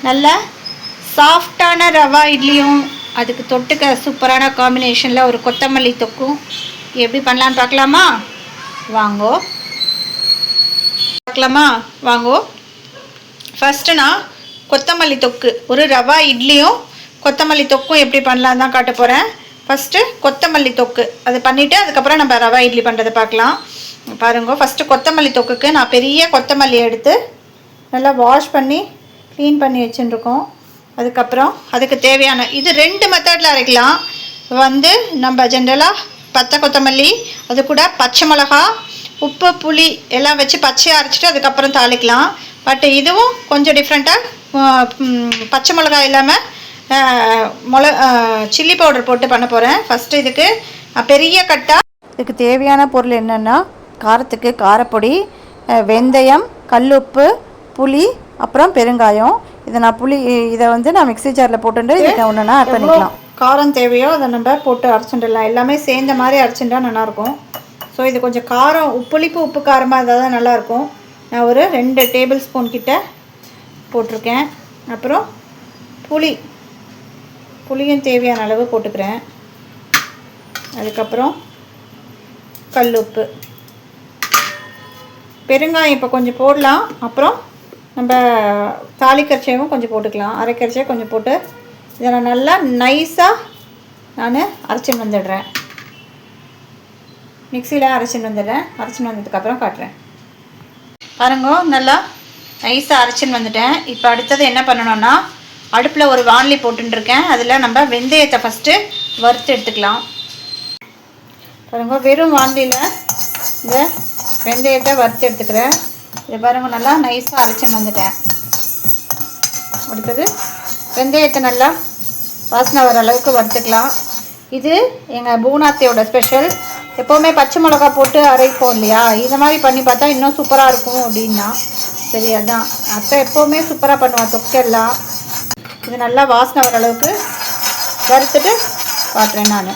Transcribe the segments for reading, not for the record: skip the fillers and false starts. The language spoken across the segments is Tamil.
நல்ல சாஃப்டான ரவா இட்லியும் அதுக்கு தொட்டுக்க சூப்பரான காம்பினேஷனில் ஒரு கொத்தமல்லி தொக்கும் எப்படி பண்ணலான்னு பார்க்கலாமா? வாங்கோ வாங்கோ. ஃபஸ்ட்டு நான் கொத்தமல்லி தொக்கு, ஒரு ரவா இட்லியும் கொத்தமல்லி தொக்கும் எப்படி பண்ணலான்னு தான் காட்ட போகிறேன். ஃபஸ்ட்டு கொத்தமல்லி தொக்கு அது பண்ணிவிட்டு அதுக்கப்புறம் நம்ம ரவா இட்லி பண்ணுறதை பார்க்கலாம். பாருங்க, ஃபஸ்ட்டு கொத்தமல்லி தொக்குக்கு நான் பெரிய கொத்தமல்லி எடுத்து நல்லா வாஷ் பண்ணி க்ளீன் பண்ணி வச்சுருக்கோம். அதுக்கப்புறம் அதுக்கு தேவையான இது 2 மெத்தடில் அரைக்கலாம். நம்ம ஜென்ரலாக பச்சை கொத்தமல்லி, அது கூட பச்சை மிளகா, உப்பு, புளி எல்லாம் வச்சு பச்சையாக அரைச்சிட்டு அதுக்கப்புறம் தாளிக்கலாம். பட் இதுவும் கொஞ்சம் டிஃப்ரெண்ட்டாக பச்சை மிளகாய் இல்லாமல் சில்லி பவுடர் போட்டு பண்ண போகிறேன். ஃபஸ்ட்டு இதுக்கு பெரிய கட்டாக இதுக்கு தேவையான பொருள் என்னென்னா, காரத்துக்கு காரப்பொடி, வெந்தயம், கல்லுப்பு, புளி, அப்புறம் பெருங்காயம். இதை நான் மிக்ஸி ஜாரில் போட்டுட்டு இதுக்கு ஒன்றுனா ஆட் பண்ணிக்கலாம். காரம் தேவையோ அதை நம்ம போட்டு அரைச்சிடலாம். எல்லாமே சேர்ந்த மாதிரி அரைச்சிட்டா நல்லாயிருக்கும். ஸோ இது கொஞ்சம் காரம் உப்பு காரமாக இருந்தால் தான் நல்லாயிருக்கும். நான் ஒரு 2 டேபிள் ஸ்பூன் கிட்ட போட்டிருக்கேன். அப்புறம் புளியும் தேவையான அளவு போட்டுக்கிறேன். அதுக்கப்புறம் கல்லுப்பு, பெருங்காயம் இப்போ கொஞ்சம் போடலாம். அப்புறம் நம்ம தாளிக்கரைச்சையும் கொஞ்சம் போட்டுக்கலாம். அரைக்கரைச்சே கொஞ்சம் போட்டு இதை நான் நல்லா நைஸாக அரைச்சின்னு வந்துடுறேன். மிக்சியில் அரைச்சின்னு வந்ததுக்கப்புறம் காட்டுறேன். பாருங்க, நல்லா நைஸாக அரைச்சின்னு வந்துட்டேன். இப்போ அடுத்தது என்ன பண்ணணும்னா, அடுப்பில் ஒரு வாணலி போட்டுருக்கேன். அதில் நம்ம வெந்தயத்தை ஃபஸ்ட்டு வறுத்து எடுத்துக்கலாம். பாருங்க, வெறும் வாணலியில் இந்த வெந்தயத்தை வறுத்து எடுத்துக்கிறேன். இது பாருங்க, நல்லா நைஸாக அரைச்சின்னு வந்துட்டேன். அடுத்தது வெந்தயத்தை நல்லா வாசனை வர அளவுக்கு வறுத்துக்கலாம். இது எங்கள் பூனாத்தையோட ஸ்பெஷல். எப்போவுமே பச்சை மிளகா போட்டு அரைப்போம் இல்லையா, இந்த மாதிரி பண்ணி பார்த்தா இன்னும் சூப்பராக இருக்கும் அப்படின்னா. சரி, அதான் அத்தை எப்போவுமே சூப்பராக பண்ணுவாள் தொக்கெல்லாம். இது நல்லா வாசனை வர அளவுக்கு வறுத்துட்டு காட்டுறேன் நான்.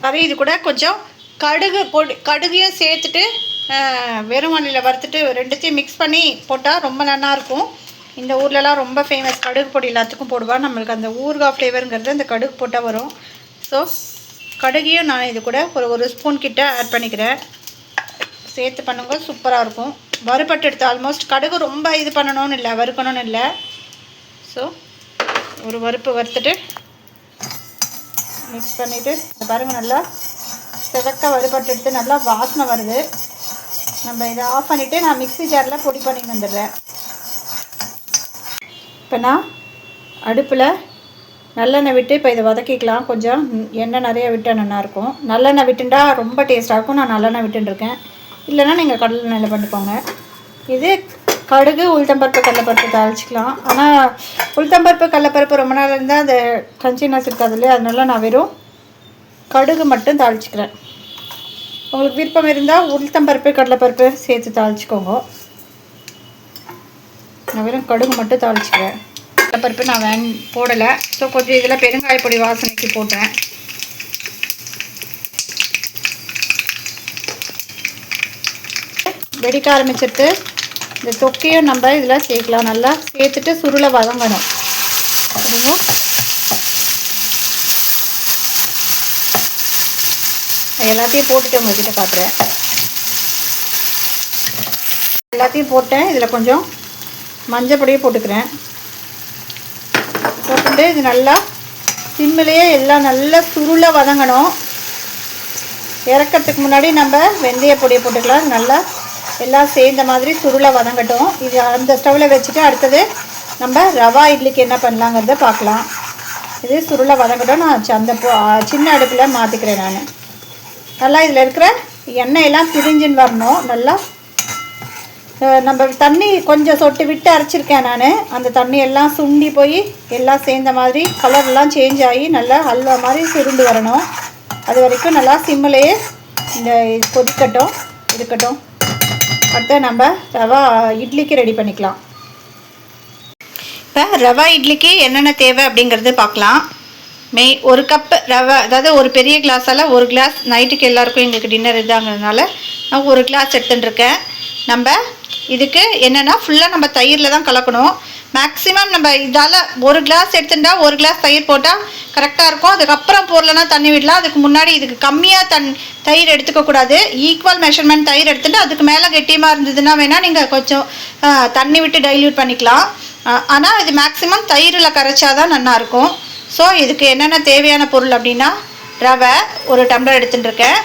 அது இது கூட கொஞ்சம் கடுகையும் சேர்த்துட்டு வெறும் வாணலியில் வறுத்துட்டு 2த்தையும் மிக்ஸ் பண்ணி போட்டால் ரொம்ப நல்லாயிருக்கும். இந்த ஊர்லலாம் ரொம்ப ஃபேமஸ் கடுகு பொடி, எல்லாத்துக்கும் போடுவாள். நம்மளுக்கு அந்த ஊறுகாய் ஃப்ளேவருங்கிறது அந்த கடுகு போட்டால் வரும். ஸோ கடுகையும் நான் இது கூட ஒரு ஸ்பூன் கிட்ட ஆட் பண்ணிக்கிறேன். சேர்த்து பண்ணுங்க, சூப்பராக இருக்கும். வறுபட்டு எடுத்து ஆல்மோஸ்ட் கடுகு ரொம்ப இது பண்ணணும்னு இல்லை, வறுக்கணும்னு இல்லை. ஸோ ஒரு வறுத்துட்டு மிக்ஸ் பண்ணிவிட்டு பாருங்கள், நல்லா செவக்க வறுபட்டு எடுத்து நல்லா வாசனை வருது. நம்ம இதை ஆஃப் பண்ணிவிட்டு நான் மிக்ஸி ஜாரில் பொடி பண்ணிட்டு வந்துடுறேன். இப்போ நான் அடுப்பில் நல்லெண்ணெய் விட்டு இப்போ இதை வதக்கிக்கலாம். கொஞ்சம் எண்ணெய் நிறைய விட்டால் நல்லாயிருக்கும். நல்லெண்ணெய் விட்டுண்டா ரொம்ப டேஸ்ட்டாக இருக்கும். நான் நல்லெண்ணெய் விட்டுருக்கேன். இல்லைன்னா நீங்கள் கடலெண்ணெயில் பண்ணிக்கோங்க. இது கடுகு, உளுத்தம்பருப்பு, கடலைப்பருப்பு தாளிச்சிக்கலாம். ஆனால் உளுத்தம்பருப்பு கடலைப்பருப்பு ரொம்ப நாள் இருந்தால் அந்த கிரன்ச்சினஸ் இருக்காது இல்லையா, அதனால நான் வெறும் கடுகு மட்டும் தாளிச்சிக்கிறேன். உங்களுக்கு விருப்பம் இருந்தால் உளுத்தம்பருப்பு கடலைப்பருப்பு சேர்த்து தாளிச்சிக்கோங்க. நான் வெறும் கடுகு மட்டும் தாளிச்சிக்கிறேன். கடலைப்பருப்பு நான் போடலை. ஸோ கொஞ்சம் இதில் பெருங்காய பொடி வாசனைக்கு போட்டேன். வெடிக்க ஆரம்பிச்சிட்டு இந்த தொக்கையும் நம்ம இதில் சேர்க்கலாம். நல்லா சேர்த்துட்டு சுருளை வதங்கணும். சரிங்களா? எல்லாத்தையும் போட்டுட்டு உங்கள்கிட்ட காட்டுறேன். எல்லாத்தையும் போட்டேன். இதில் கொஞ்சம் மஞ்சள் பொடியும் போட்டுக்கிறேன். போட்டுட்டு இது நல்லா சிம்மிலேயே எல்லாம் நல்லா சுருளை வதங்கணும். இறக்கிறதுக்கு முன்னாடி நம்ம வெந்தய பொடியை போட்டுக்கலாம். நல்லா எல்லாம் சேர்ந்த மாதிரி சுருளை வதங்கட்டும். இது அந்த ஸ்டவ்வில் வச்சுட்டு அடுத்தது நம்ம ரவா இட்லிக்கு என்ன பண்ணலாங்கிறத பார்க்கலாம். இது சுருளை வதங்கட்டும். நான் அந்த சின்ன அடுப்பில் மாற்றிக்கிறேன். நான் நல்லா இதில் இருக்கிற எண்ணெயெல்லாம் பிரிஞ்சுன்னு வரணும். நல்லா நம்ம தண்ணி கொஞ்சம் சொட்டு விட்டு அரைச்சிருக்கேன் நான். அந்த தண்ணி எல்லாம் சுண்டி போய் எல்லாம் சேர்ந்த மாதிரி கலர்லாம் சேஞ்ச் ஆகி நல்லா அல்வா மாதிரி சுருண்டு வரணும். அது வரைக்கும் நல்லா சிம்மிலேயே இந்த இருக்கட்டும். அடுத்து நம்ம ரவா இட்லிக்கு ரெடி பண்ணிக்கலாம். இப்போ ரவா இட்லிக்கு என்னென்ன தேவை அப்படிங்கிறது பார்க்கலாம். ஒரு கப்பு ரவை, அதாவது ஒரு பெரிய கிளாஸால் ஒரு கிளாஸ் நைட்டுக்கு எல்லாருக்கும் எங்களுக்கு டின்னர் இதாங்கிறதுனால நான் ஒரு கிளாஸ் எடுத்துட்டுருக்கேன். நம்ம இதுக்கு என்னென்னா ஃபுல்லாக நம்ம தயிரில் தான் கலக்கணும். மேக்ஸிமம் நம்ம இதால் ஒரு கிளாஸ் எடுத்துட்டா ஒரு கிளாஸ் தயிர் போட்டால் கரெக்டாக இருக்கும். அதுக்கப்புறம் போடலன்னா தண்ணி விடலாம். அதுக்கு முன்னாடி இதுக்கு கம்மியாக தயிர் எடுத்துக்கக்கூடாது. ஈக்குவல் மெஷர்மெண்ட் தயிர் எடுத்துகிட்டு அதுக்கு மேலே கெட்டியமாக இருந்ததுன்னா வேணால் நீங்கள் கொஞ்சம் தண்ணி விட்டு டைல்யூட் பண்ணிக்கலாம். ஆனால் இது மேக்ஸிமம் தயிரில் கரைச்சா தான் நல்லாயிருக்கும். ஸோ இதுக்கு என்னென்ன தேவையான பொருள் அப்படின்னா, ரவை ஒரு டம்ளர் எடுத்துட்டுருக்கேன்.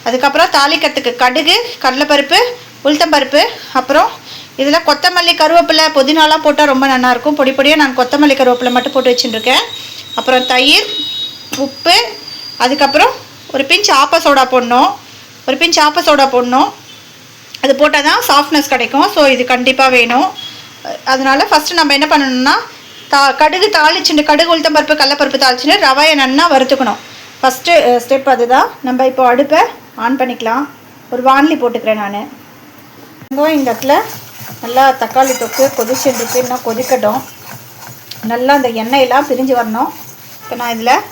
அதுக்கப்புறம் தாளிக்கிறதுக்கு கடுகு, கடலைப்பருப்பு, உளுத்தம்பருப்பு, அப்புறம் இதில் கொத்தமல்லி, கருவேப்பிலை, புதினாலாம் போட்டால் ரொம்ப நல்லாயிருக்கும். பொடி பொடியாக நான் கொத்தமல்லி கருவேப்பிலை மட்டும் போட்டு வச்சுட்டுருக்கேன். அப்புறம் தயிர், உப்பு, அதுக்கப்புறம் ஒரு பிஞ்ச் ஆப்ப சோடா போடணும். அது போட்டால் தான் சாஃப்ட்னஸ் கிடைக்கும். ஸோ இது கண்டிப்பாக வேணும். அதனால் ஃபஸ்ட்டு நம்ம என்ன பண்ணணும்னா, கடுகு தாளிச்சுட்டு, கடுகு, உளுத்தம்பருப்பு, கடலைப்பருப்பு தாளிச்சுட்டு ரவையை நல்லா வறுத்துக்கணும். ஃபஸ்ட்டு ஸ்டெப் அதுதான். நம்ம இப்போ அடுப்பை ஆன் பண்ணிக்கலாம். ஒரு வானலி போட்டுக்கிறேன் நான். இந்த இடத்துல நல்லா தக்காளி தொக்கு கொதிச்சுருக்கு. இன்னும் கொதிக்கட்டும். நல்லா அந்த எண்ணெயெல்லாம் பிரிஞ்சு வரணும். இப்போ நான் இதில்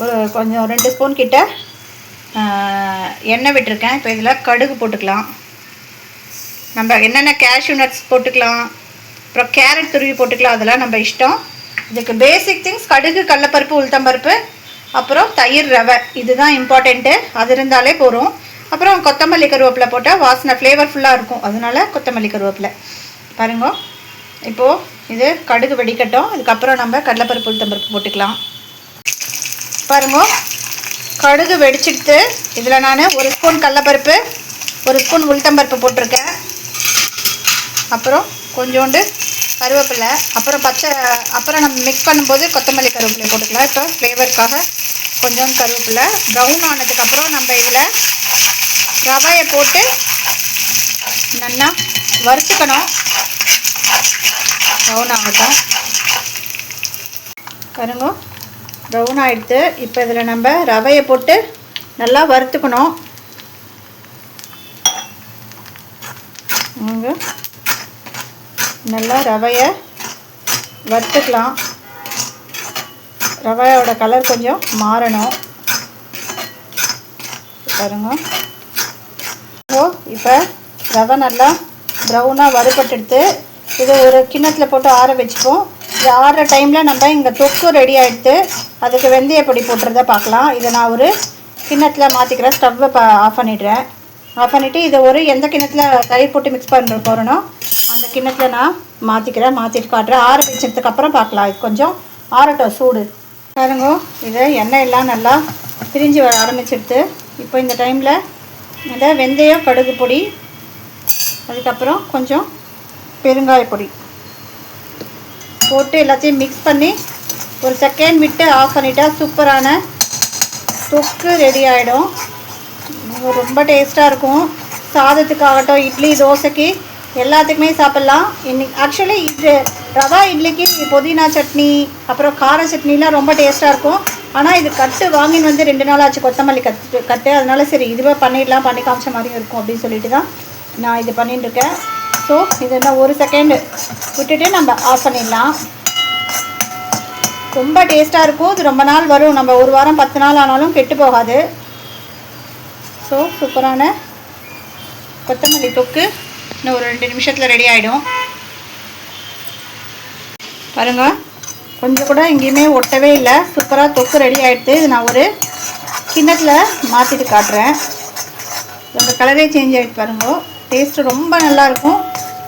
ஒரு கொஞ்சம் 2 ஸ்பூன் கிட்ட எண்ணெய் விட்டுருக்கேன். இப்போ இதில் கடுகு போட்டுக்கலாம். நம்ம என்னென்ன கேஷ்யூ நட்ஸ் போட்டுக்கலாம், அப்புறம் கேரட் துருவி போட்டுக்கலாம். அதெல்லாம் நம்ம இஷ்டம். இதுக்கு பேசிக் திங்ஸ் கடுகு, கடலைப்பருப்பு, உளுத்தம்பருப்பு, அப்புறம் தயிர், ரவை, இதுதான் இம்பார்ட்டண்ட்டு. அது இருந்தாலே போகும். அப்புறம் கொத்தமல்லி கருவேப்பிலை போட்டால் வாசனை ஃப்ளேவர்ஃபுல்லாக இருக்கும். அதனால கொத்தமல்லி கருவேப்பிலை பாருங்க. இப்போது இது கடுகு வெடிக்கட்டும். அதுக்கப்புறம் நம்ம கடலைப்பருப்பு, உளுத்தம்பருப்பு போட்டுக்கலாம். பாருங்க, கடுகு வெடிச்சிடுத்து. இதில் நான் 1 ஸ்பூன் கடலைப்பருப்பு, 1 ஸ்பூன் உளுத்தம்பருப்பு போட்டிருக்கேன். அப்புறம் கொஞ்சோண்டு கருவேப்பிலை, அப்புறம் நம்ம மிக்ஸ் பண்ணும்போது கொத்தமல்லி கருவேப்பிலை போட்டுக்கலாம். இப்போ ஃப்ளேவருக்காக கொஞ்சம் கருவேப்பிலை. ப்ரௌன் ஆனதுக்கப்புறம் நம்ம இதில் ரவையை போட்டு நல்லா வறுத்துக்கணும். ப்ரௌன் ஆகட்டும். பாருங்க, ப்ரௌன் ஆகிடுது. இப்போ இதில் நம்ம ரவையை போட்டு நல்லா வறுத்துக்கணும். நல்லா ரவையை வறுத்துக்கலாம். ரவையோட கலர் கொஞ்சம் மாறணும். பாருங்க, இப்போ ரவை நல்லா ப்ரௌனாக வறுபட்டுடுத்து. இது ஒரு கிண்ணத்தில் போட்டு ஆற வச்சுப்போம். இது ஆடுற டைமில் நம்ம இங்கே தொக்கு ரெடி ஆகிடுது. அதுக்கு வெந்தய பொடி போட்டுறத பார்க்கலாம். இதை நான் ஒரு கிண்ணத்தில் மாற்றிக்கிறேன். ஸ்டவ்வை ஆஃப் பண்ணிவிட்டு இதை ஒரு எந்த கிண்ணத்தில் தயிர் போட்டு மிக்ஸ் பண்ணுற போகிறனோ அந்த கிண்ணத்தில் நான் மாற்றிட்டு காட்டுறேன். ஆற வச்சதுக்கப்புறம் பார்க்கலாம். இது கொஞ்சம் ஆறட்டும் சூடு. பாருங்க, இதை எண்ணெய் எல்லாம் நல்லா பிரிஞ்சு வர ஆரம்பிச்சிடுது. இப்போ இந்த டைமில் இந்த வெந்தயம், கடுகு பொடி, அதுக்கப்புறம் கொஞ்சம் பெருங்காய பொடி போட்டு எல்லாத்தையும் மிக்ஸ் பண்ணி ஒரு செகண்ட் விட்டு ஆஃப் பண்ணிட்டா சூப்பரான தொக்கு ரெடி ஆகிடும். ரொம்ப டேஸ்ட்டாக இருக்கும். சாதத்துக்காகட்டும், இட்லி, தோசைக்கு எல்லாத்துக்குமே சாப்பிட்லாம். இன்னைக்கு ஆக்சுவலி இது ரவா இட்லிக்கு புதினா சட்னி, அப்புறம் கார சட்னிலாம் ரொம்ப டேஸ்ட்டாக இருக்கும். ஆனால் இது கட்டு வாங்கின்னு வந்து 2 நாள் ஆச்சு, கொத்தமல்லி கட்டு. அதனால சரி இதுவே பண்ணிடலாம், பண்ணி காமிச்ச மாதிரியும் இருக்கும் அப்படின்னு சொல்லிட்டு தான் நான் இது பண்ணிட்டுருக்கேன். ஸோ இது என்ன ஒரு செகண்டு விட்டுட்டு நம்ம ஆஃப் பண்ணிடலாம். ரொம்ப டேஸ்ட்டாக இருக்கும். இது ரொம்ப நாள் வரும். நம்ம 1 வாரம் 10 நாள் ஆனாலும் கெட்டு போகாது. ஸோ சூப்பரான கொத்தமல்லி தொக்கு இன்னும் ஒரு 2 நிமிஷத்தில் ரெடி ஆகிடும். பாருங்கள், கொஞ்சம் கூட எங்கேயுமே ஒட்டவே இல்லை. சூப்பராக தொக்கு ரெடி ஆகிடுது. இது நான் ஒரு கிண்ணத்தில் மாற்றிட்டு காட்டுறேன். அந்த கலரே சேஞ்ச் ஆகிட்டு பாருங்க. டேஸ்ட்டு ரொம்ப நல்லாயிருக்கும்.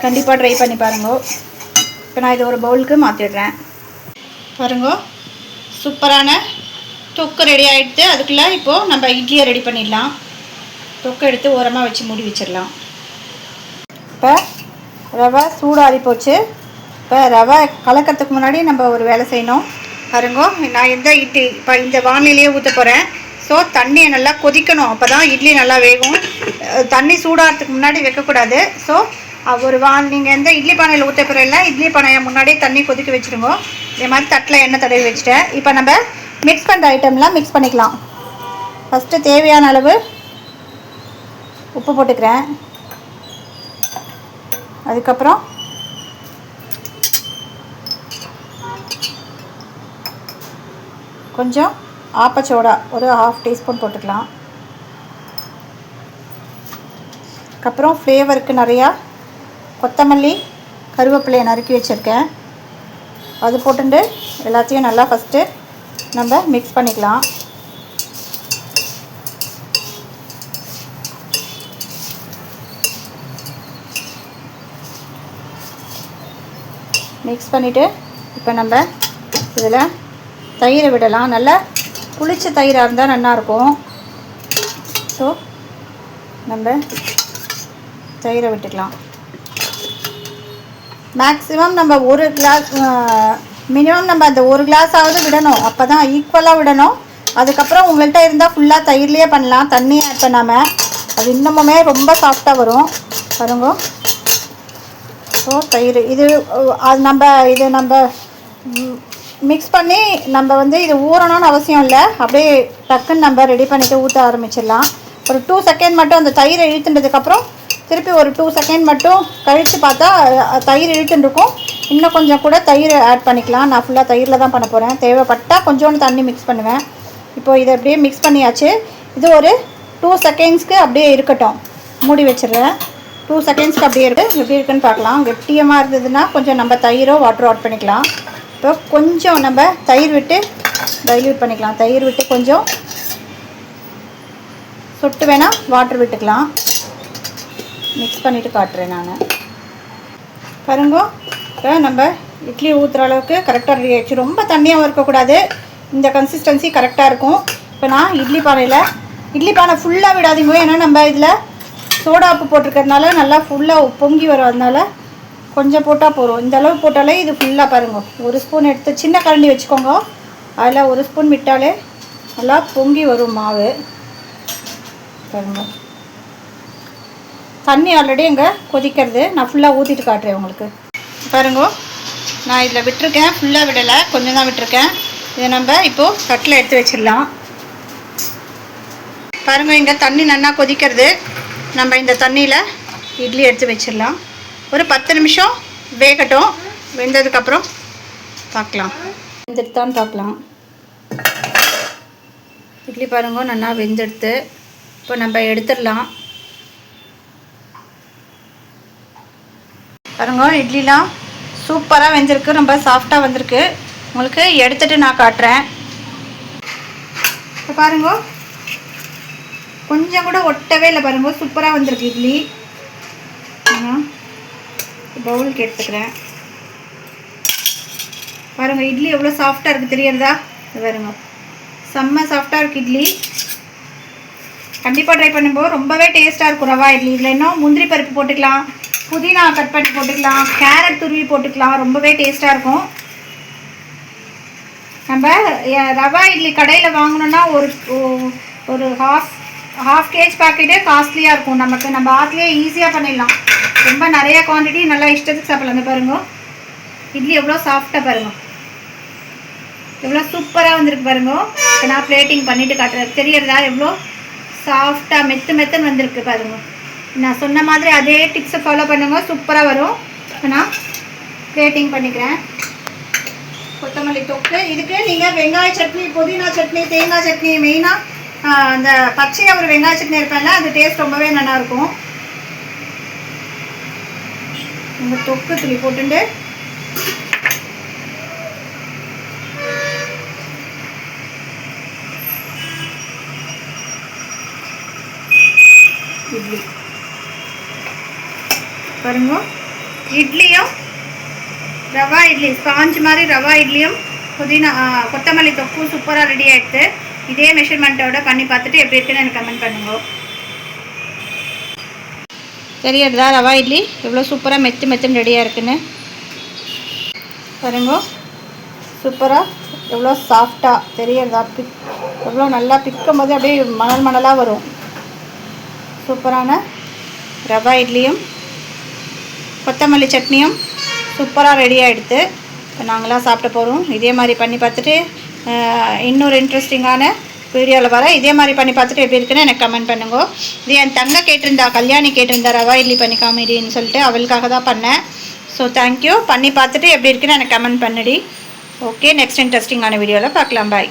கண்டிப்பாக ட்ரை பண்ணி பாருங்க. இப்போ நான் இது ஒரு பவுலுக்கு மாற்றிடுறேன். பாருங்க, சூப்பரான தொக்கு ரெடி ஆகிடுது. அதுக்குள்ளே இப்போது நம்ம இட்லியை ரெடி பண்ணிடலாம். தொக்கு எடுத்து ஓரமாக வச்சு மூடி வச்சிடலாம். இப்போ ரவை சூடாறி போச்சு. இப்போ ரவை கலக்கிறதுக்கு முன்னாடி நம்ம ஒரு வேலை செய்யணும். பாருங்க, நான் இப்போ இந்த வானிலையே ஊற்ற போகிறேன். ஸோ தண்ணியை நல்லா கொதிக்கணும். அப்போ தான் இட்லி நல்லா வேகும். தண்ணி சூடாகிறதுக்கு முன்னாடி வைக்கக்கூடாது. ஸோ நீங்கள் எந்த இட்லி பானையில் ஊற்ற போகிறீங்களா, இட்லி பானையை முன்னாடியே தண்ணி கொதிக்க வச்சுருங்க. இதே மாதிரி தட்டில் எண்ணெய் தடவி வச்சுட்டேன். இப்போ நம்ம மிக்ஸ் பண்ணுற ஐட்டம்லாம் மிக்ஸ் பண்ணிக்கலாம். ஃபஸ்ட்டு தேவையான அளவு உப்பு போட்டுக்கிறேன். அதுக்கப்புறம் கொஞ்சம் ஆப்பச்சோடா ஒரு 1/2 டீஸ்பூன் போட்டுக்கலாம். அதுக்கப்புறம் ஃப்ளேவருக்கு நிறையா கொத்தமல்லி, கருவேப்பிலையை நறுக்கி வச்சுருக்கேன். அது போட்டுட்டு எல்லாத்தையும் நல்லா ஃபஸ்ட்டு நம்ம மிக்ஸ் பண்ணிக்கலாம். மிக்ஸ் பண்ணிவிட்டு இப்போ நம்ம இதில் தயிரை விடலாம். நல்லா புளிச்ச தயிராக இருந்தால் நல்லாயிருக்கும். ஸோ நம்ம தயிரை விட்டுக்கலாம். மேக்ஸிமம் நம்ம ஒரு கிளாஸ் மினிமம் நம்ம அந்த ஒரு கிளாஸாவது விடணும். அப்போ தான் ஈக்குவலாக விடணும். அதுக்கப்புறம் உங்கள்கிட்ட இருந்தால் ஃபுல்லாக தயிர்லேயே பண்ணலாம், தண்ணியை ஆட் பண்ணாமல். அது இன்னமுமே ரொம்ப சாஃப்டாக வரும் பாருங்க. ஸோ தயிர் இது நம்ம மிக்ஸ் பண்ணி நம்ம இது ஊறணும்னு அவசியம் இல்லை. அப்படியே டக்குன்னு நம்ம ரெடி பண்ணிவிட்டு ஊற்ற ஆரம்பிச்சிடலாம். ஒரு 2 செகண்ட் மட்டும் அந்த தயிரை இழுத்துன்றதுக்கப்புறம் திருப்பி ஒரு 2 செகண்ட் மட்டும் கழித்து பார்த்தா தயிர் இழுத்துருக்கும். இன்னும் கொஞ்சம் கூட தயிர் ஆட் பண்ணிக்கலாம். நான் ஃபுல்லாக தயிரில் தான் பண்ண போகிறேன். தேவைப்பட்டால் கொஞ்சோண்டு தண்ணி மிக்ஸ் பண்ணுவேன். இப்போது இதை அப்படியே மிக்ஸ் பண்ணியாச்சு. இது ஒரு 2 செகண்ட்ஸ்க்கு அப்படியே இருக்கட்டும். மூடி வச்சிடுறேன். 2 செகண்ட்ஸ்க்கு அப்படியே இருக்குது. எப்படி இருக்குன்னு பார்க்கலாம். கெட்டியமாக இருந்ததுன்னா கொஞ்சம் நம்ம தயிரோ வாட்டரோ ஆட் பண்ணிக்கலாம். இப்போ கொஞ்சம் நம்ம தயிர் விட்டு டைல்யூட் பண்ணிக்கலாம். தயிர் விட்டு கொஞ்சம் சொட்டு வேணால் வாட்டர் விட்டுக்கலாம். மிக்ஸ் பண்ணிவிட்டு காட்டுறேன் நான். பாருங்க, இப்போ நம்ம இட்லி ஊற்றுற அளவுக்கு கரெக்டாக ரெடி ஆகிடுச்சு. ரொம்ப தண்ணியாகவும் இருக்கக்கூடாது. இந்த கன்சிஸ்டன்சி கரெக்டாக இருக்கும். இப்போ நான் இட்லி பானை ஃபுல்லாக விடாதீங்க. ஏன்னா நம்ம இதில் சோடா உப்பு போட்டிருக்கிறதுனால நல்லா ஃபுல்லாக பொங்கி வரும். அதனால கொஞ்சம் போட்டால் போதும். இந்த அளவு போட்டாலே இது ஃபுல்லாக பாருங்க. ஒரு ஸ்பூன் எடுத்து சின்ன கரண்டி வச்சுக்கோங்க. அதில் ஒரு ஸ்பூன் விட்டாலே நல்லா பொங்கி வரும் மாவு. பாருங்க, தண்ணி ஆல்ரெடி இங்கே கொதிக்கிறது. நான் ஃபுல்லாக ஊற்றிட்டு காட்டுறேன் உங்களுக்கு. பாருங்க, நான் இதில் விட்டுருக்கேன். ஃபுல்லாக விடலை, கொஞ்சம் தான் விட்டுருக்கேன். இதை நம்ம இப்போது தட்டில் எடுத்து வச்சிடலாம். பாருங்கள், இங்கே தண்ணி நல்லா கொதிக்கிறது. நம்ம இந்த தண்ணியில் இட்லி எடுத்து வச்சிடலாம். ஒரு 10 நிமிஷம் வேகட்டும். வெந்ததுக்கப்புறம் பார்க்கலாம். வெந்துடுத்தான்னு பார்க்கலாம். இட்லி பாருங்க நல்லா வெந்தெடுத்து. இப்போ நம்ம எடுத்துடலாம். பாருங்க, இட்லிலாம் சூப்பராக வெந்திருக்கு. ரொம்ப சாஃப்டாக வந்திருக்கு. உங்களுக்கு எடுத்துகிட்டு நான் காட்டுறேன். இப்போ பாருங்க, கொஞ்சம் கூட ஒட்டவே இல்லை. பாருங்க, சூப்பராக வந்திருக்கு இட்லி. பவுலுக்கு எடுத்துக்கிறேன். பாருங்கள், இட்லி எவ்வளோ சாஃப்டாக இருக்குது தெரியுறதா? பாருங்க, செம்ம சாஃப்டாக இருக்குது இட்லி. கண்டிப்பாக ட்ரை பண்ணும்போது ரொம்பவே டேஸ்ட்டாக இருக்கும் ரவா இட்லி. இதில் இன்னும் முந்திரி பருப்பு போட்டுக்கலாம், புதினா கட் பண்ணி போட்டுக்கலாம், கேரட் துருவி போட்டுக்கலாம். ரொம்பவே டேஸ்ட்டாக இருக்கும். நம்ம ரவா இட்லி கடையில் வாங்கினோன்னா ஒரு ஹாஃப் கேஜ் பாக்கெட்டே காஸ்ட்லியாக இருக்கும். நம்ம ஆற்றுலேயே ஈஸியாக பண்ணிடலாம். ரொம்ப நிறைய குவான்டிட்டி நல்லா இஷ்டத்துக்கு சாப்பிடலாம். பாருங்க, இட்லி எவ்வளோ சாஃப்டாக பாருங்க, எவ்வளோ சூப்பராக வந்திருக்கு பாருங்க. இப்போ நான் பிளேட்டிங் பண்ணிவிட்டு காட்டுறேன். தெரியறதா எவ்வளோ சாஃப்டாக மெத்துன்னு வந்திருக்கு பாருங்க. நான் சொன்ன மாதிரி அதே டிப்ஸை ஃபாலோ பண்ணுங்க, சூப்பராக வரும். இப்போ நான் பிளேட்டிங் பண்ணிக்கிறேன். கொத்தமல்லி தொக்கு. இதுக்கு நீங்கள் வெங்காய சட்னி, புதினா சட்னி, தேங்காய் சட்னி, மெயினாக அந்த பச்சையாக ஒரு வெங்காய சட்னி இருப்பேன்ல, அது டேஸ்ட் ரொம்பவே நல்லாயிருக்கும். நம்ம தொக்கு துளி போட்டுட்டு இட்லி பாருங்க. இட்லியும் ரவா இட்லி ஸ்பாஞ்ச் மாதிரி ரவா இட்லியும் புதினா கொத்தமல்லி தொக்கும் சூப்பராக ரெடி ஆகிடுது. இதே மெஷர்மெண்ட்டோட பண்ணி பார்த்துட்டு எப்படி இருக்குன்னு எனக்கு கமெண்ட் பண்ணுங்க. தெரியுறதா ரவா இட்லி எவ்வளோ சூப்பராக மெத்துன்னு ரெடியாக இருக்குன்னு பாருங்க. சூப்பராக எவ்வளோ சாஃப்டாக தெரியுறதா? எவ்வளோ நல்லா பிக்கும் போது அப்படியே மணலாக வரும். சூப்பரான ரவா இட்லியும் கொத்தமல்லி சட்னியும் சூப்பராக ரெடி ஆகிடுது. இப்போ நாங்களாம் சாப்பிட போகிறோம். இதே மாதிரி பண்ணி பார்த்துட்டு இன்னொரு இன்ட்ரெஸ்டிங்கான வீடியோவில் வர இதே மாதிரி பண்ணி பார்த்துட்டு எப்படி இருக்குன்னு எனக்கு கமெண்ட் பண்ணுங்க. இது என் தங்க கேட்டிருந்தா, கல்யாணி கேட்டிருந்தா ரவா இட்லி பண்ணி காமிடின்னு சொல்லிட்டு, அவளுக்காக தான் பண்ணேன். So thank you. பண்ணி பார்த்துட்டு எப்படி இருக்குன்னு எனக்கு கமெண்ட் பண்ணுடி. ஓகே, நெக்ஸ்ட் இன்ட்ரெஸ்டிங்கான வீடியோவில் பார்க்கலாம். பாய்.